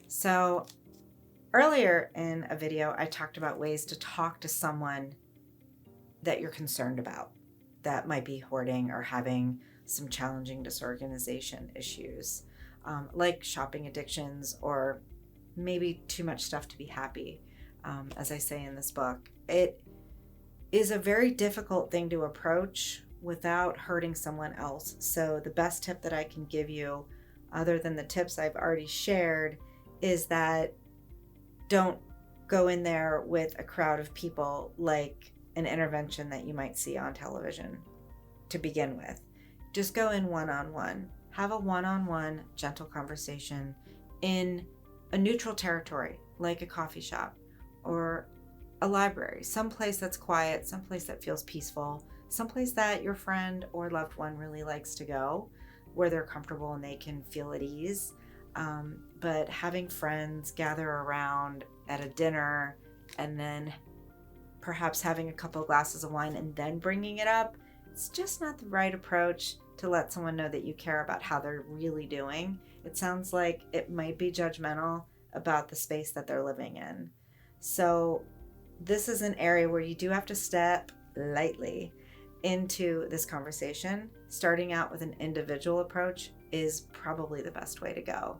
So earlier in a video, I talked about ways to talk to someone that you're concerned about that might be hoarding or having some challenging disorganization issues, like shopping addictions or maybe too much stuff to be happy. As I say in this book, it is a very difficult thing to approach without hurting someone else. So, the best tip that I can give you, other than the tips I've already shared, is that don't go in there with a crowd of people like an intervention that you might see on television to begin with. Just go in one on one. Have a one on one gentle conversation in a neutral territory like a coffee shop or a library, someplace that's quiet, someplace that feels peaceful, someplace that your friend or loved one really likes to go, where they're comfortable and they can feel at ease. But having friends gather around at a dinner and then perhaps having a couple of glasses of wine and then bringing it up, it's just not the right approach to let someone know that you care about how they're really doing. It sounds like it might be judgmental about the space that they're living in. So this is an area where you do have to step lightly into this conversation. Starting out with an individual approach is probably the best way to go.